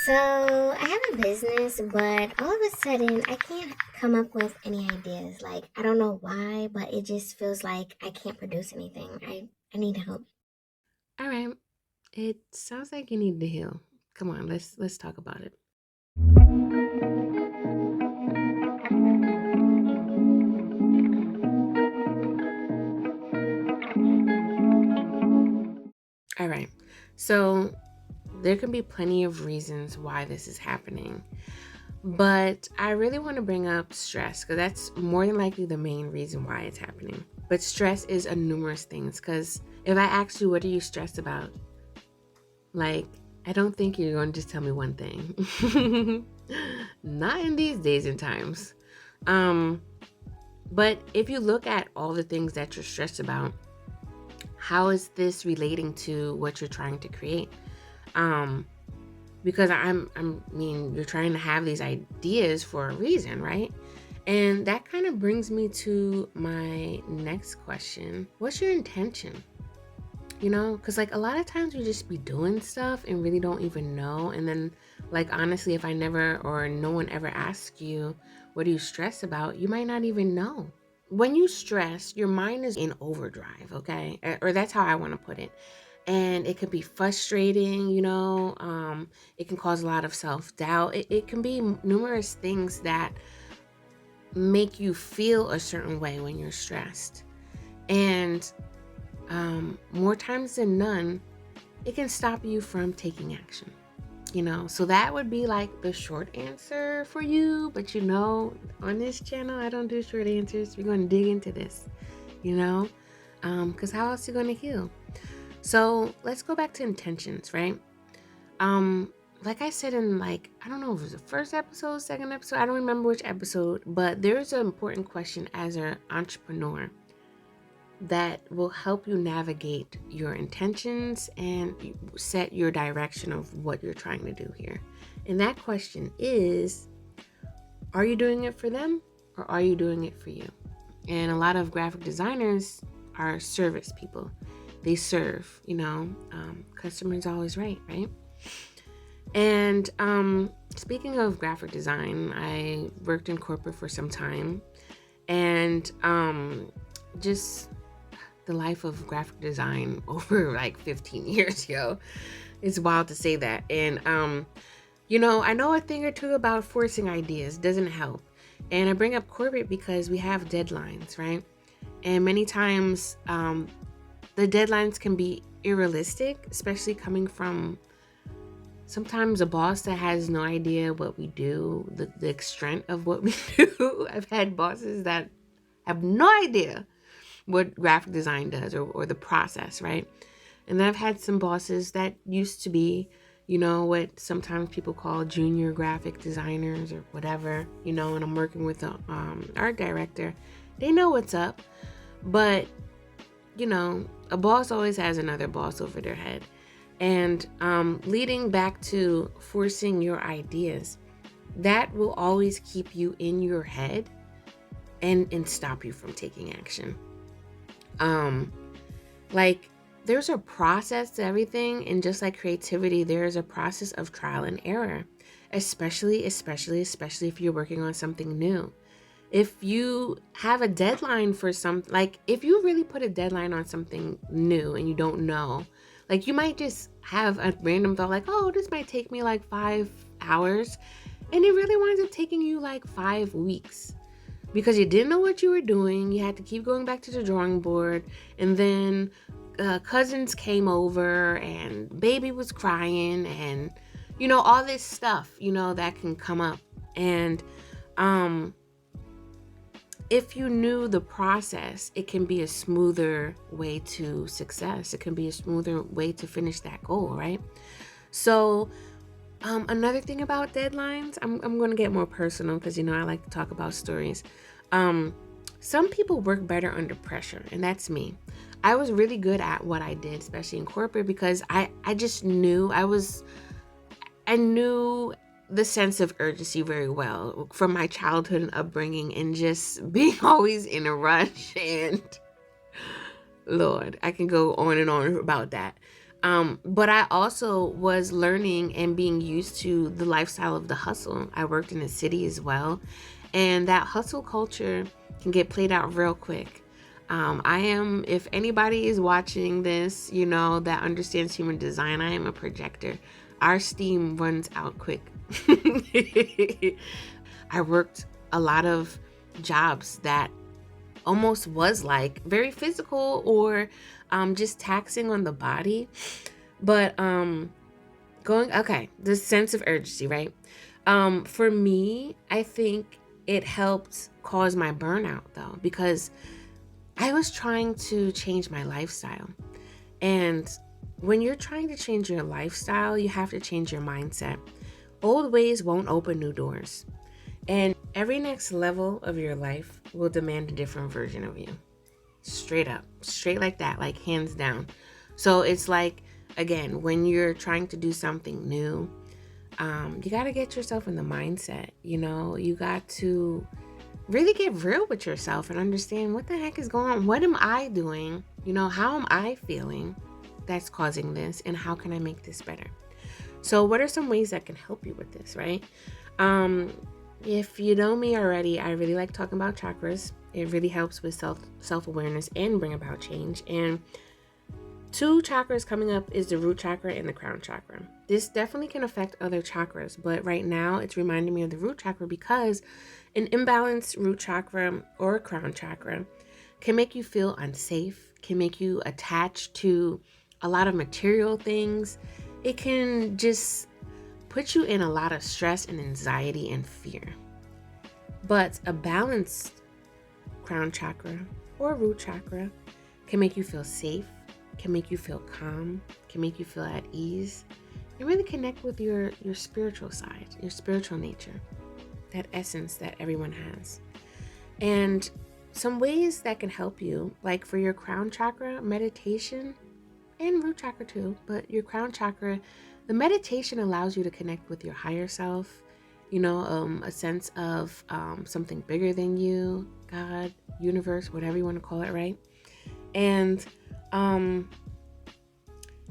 So I have a business, but all of a sudden I can't come up with any ideas. Like I don't know why, but it just feels like I can't produce anything. I need help. All right. It sounds like you need to heal. Come on, let's talk about it. All right. So there can be plenty of reasons why this is happening. But I really want to bring up stress because that's more than likely the main reason why it's happening. But stress is a numerous things because if I ask you what are you stressed about, like I don't think you're going to just tell me one thing. Not in these days and times. Um But if you look at all the things that you're stressed about, how is this relating to what you're trying to create? Um, because I mean, you're trying to have these ideas for a reason, right? And that kind of brings me to my next question. What's your intention? Because like a lot of times you just be doing stuff and really don't even know. And then, like, honestly, if I never or no one ever asks you, what do you stress about? You might not even know. When you stress, your mind is in overdrive, okay? Or that's how I want to put it. And it can be frustrating, it can cause a lot of self doubt. It can be numerous things that make you feel a certain way when you're stressed. And more times than none, it can stop you from taking action. So that would be like the short answer for you. But on this channel, I don't do short answers. We're going to dig into this, you know, because how else are you going to heal? So let's go back to intentions, right? Like I said in I don't know if it was the first episode, second episode, I don't remember which episode, but there's an important question as an entrepreneur that will help you navigate your intentions and set your direction of what you're trying to do here. And that question is, are you doing it for them or are you doing it for you? And a lot of graphic designers are service people. They serve, customers always right, right? And speaking of graphic design, I worked in corporate for some time, and just the life of graphic design over like 15 years, yo. It's wild to say that. And I know a thing or two about forcing ideas doesn't help. And I bring up corporate because we have deadlines, right? And many times the deadlines can be unrealistic, especially coming from sometimes a boss that has no idea what we do, the extent of what we do. I've had bosses that have no idea what graphic design does or the process, right? And then I've had some bosses that used to be, what sometimes people call junior graphic designers or whatever, and I'm working with the art director. They know what's up, but, a boss always has another boss over their head. And leading back to forcing your ideas, that will always keep you in your head and stop you from taking action. Like there's a process to everything, and just like creativity, there's a process of trial and error, especially if you're working on something new. If you have a deadline for if you really put a deadline on something new and you don't know, like you might just have a random thought like, oh, this might take me like 5 hours, and it really winds up taking you like 5 weeks because you didn't know what you were doing. You had to keep going back to the drawing board, and then cousins came over and baby was crying, and all this stuff that can come up. And if you knew the process, it can be a smoother way to success. It can be a smoother way to finish that goal, right? So another thing about deadlines, I'm going to get more personal because, I like to talk about stories. Some people work better under pressure, and that's me. I was really good at what I did, especially in corporate, because I just knew I knew the sense of urgency very well from my childhood and upbringing and just being always in a rush. And Lord, I can go on and on about that. But I also was learning and being used to the lifestyle of the hustle. I worked in a city as well, and that hustle culture can get played out real quick. I am, if anybody is watching this, that understands human design, I am a projector. Our steam runs out quick. I worked a lot of jobs that almost was like very physical or just taxing on the body. But the sense of urgency, right? For me, I think it helped cause my burnout though, because I was trying to change my lifestyle. And when you're trying to change your lifestyle, you have to change your mindset. Old ways won't open new doors. And every next level of your life will demand a different version of you. Straight up, straight like that, like hands down. So it's like, again, when you're trying to do something new, you got to get yourself in the mindset. You got to really get real with yourself and understand what the heck is going on. What am I doing? How am I feeling that's causing this? And how can I make this better? So, what are some ways that can help you with this, right? Um, if you know me already, I really like talking about chakras. It really helps with self-awareness and bring about change. And two chakras coming up is the root chakra and the crown chakra. This definitely can affect other chakras, but right now it's reminding me of the root chakra because an imbalanced root chakra or crown chakra can make you feel unsafe, can make you attached to a lot of material things. It can just put you in a lot of stress and anxiety and fear. But a balanced crown chakra or root chakra can make you feel safe, can make you feel calm, can make you feel at ease, and really connect with your spiritual side, your spiritual nature, that essence that everyone has. And some ways that can help you, like for your crown chakra, meditation, and root chakra too, but your crown chakra, the meditation allows you to connect with your higher self, a sense of something bigger than you, God, universe, whatever you want to call it, right? And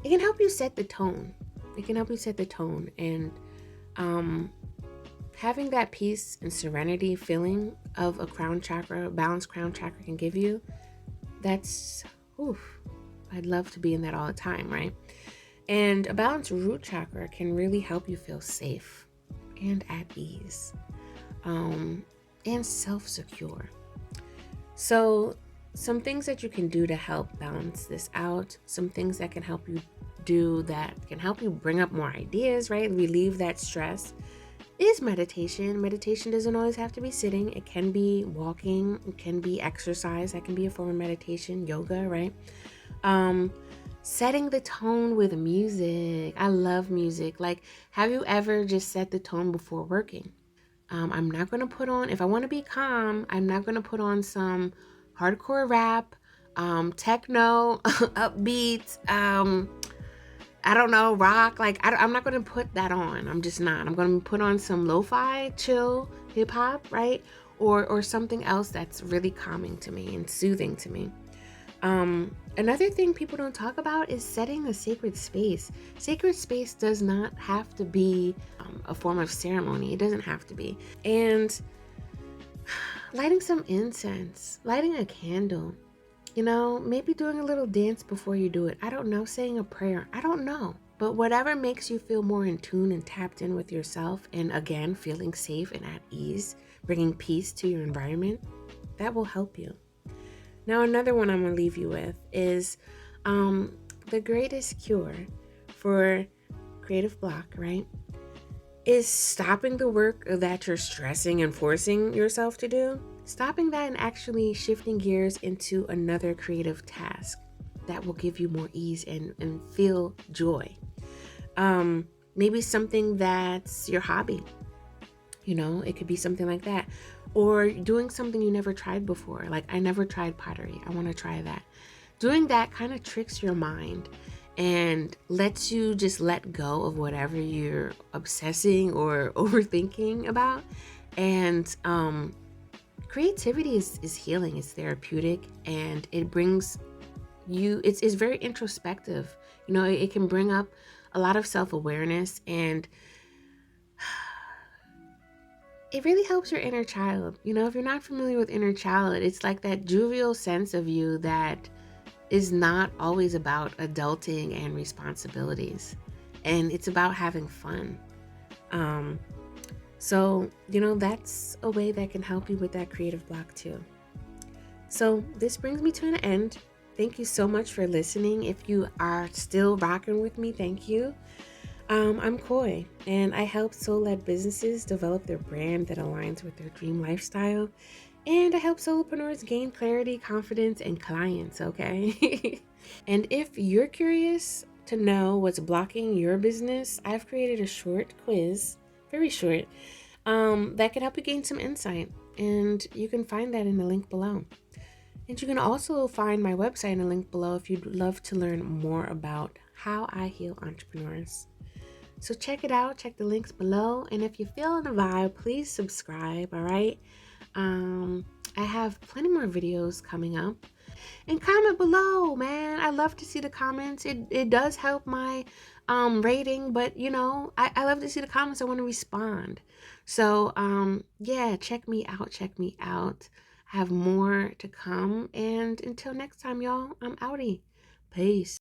it can help you set the tone. It can help you set the tone. And having that peace and serenity feeling of a crown chakra, balanced crown chakra can give you, that's, oof, I'd love to be in that all the time, right? And a balanced root chakra can really help you feel safe and at ease, and self-secure. So some things that you can do to help balance this out, some things that can help you do that can help you bring up more ideas, right? Relieve that stress is meditation. Meditation doesn't always have to be sitting. It can be walking, it can be exercise, that can be a form of meditation, yoga, right? Setting the tone with music. I love music. Like, have you ever just set the tone before working? I'm not going to put on, if I want to be calm, I'm not going to put on some hardcore rap, techno, upbeat, I don't know, rock. Like, I'm not going to put that on. I'm just not. I'm going to put on some lo-fi, chill, hip hop, right? Or something else that's really calming to me and soothing to me. Another thing people don't talk about is setting a sacred space. Sacred space does not have to be a form of ceremony. It doesn't have to be. And lighting some incense, lighting a candle, maybe doing a little dance before you do it. I don't know, saying a prayer. I don't know. But whatever makes you feel more in tune and tapped in with yourself, and again, feeling safe and at ease, bringing peace to your environment, that will help you. Now, another one I'm going to leave you with is the greatest cure for creative block, right? Is stopping the work that you're stressing and forcing yourself to do. Stopping that and actually shifting gears into another creative task that will give you more ease and feel joy. Maybe something that's your hobby. It could be something like that. Or doing something you never tried before. Like, I never tried pottery. I want to try that. Doing that kind of tricks your mind and lets you just let go of whatever you're obsessing or overthinking about. And creativity is healing. It's therapeutic, and it brings you, it's very introspective. it can bring up a lot of self-awareness, and it really helps your inner child. If you're not familiar with inner child, it's like that jovial sense of you that is not always about adulting and responsibilities. And it's about having fun. Um, so, that's a way that can help you with that creative block too. So, this brings me to an end. Thank you so much for listening. If you are still rocking with me, thank you. I'm Coy, and I help soul led businesses develop their brand that aligns with their dream lifestyle. And I help solopreneurs gain clarity, confidence, and clients, okay? And if you're curious to know what's blocking your business, I've created a short quiz, very short, that can help you gain some insight. And you can find that in the link below. And you can also find my website in the link below if you'd love to learn more about how I heal entrepreneurs. So check it out, check the links below. And if you're feeling the vibe, please subscribe, all right? I have plenty more videos coming up. And comment below, man. I love to see the comments. It does help my rating, but I love to see the comments. I want to respond. So yeah, check me out, check me out. I have more to come. And until next time, y'all, I'm outie. Peace.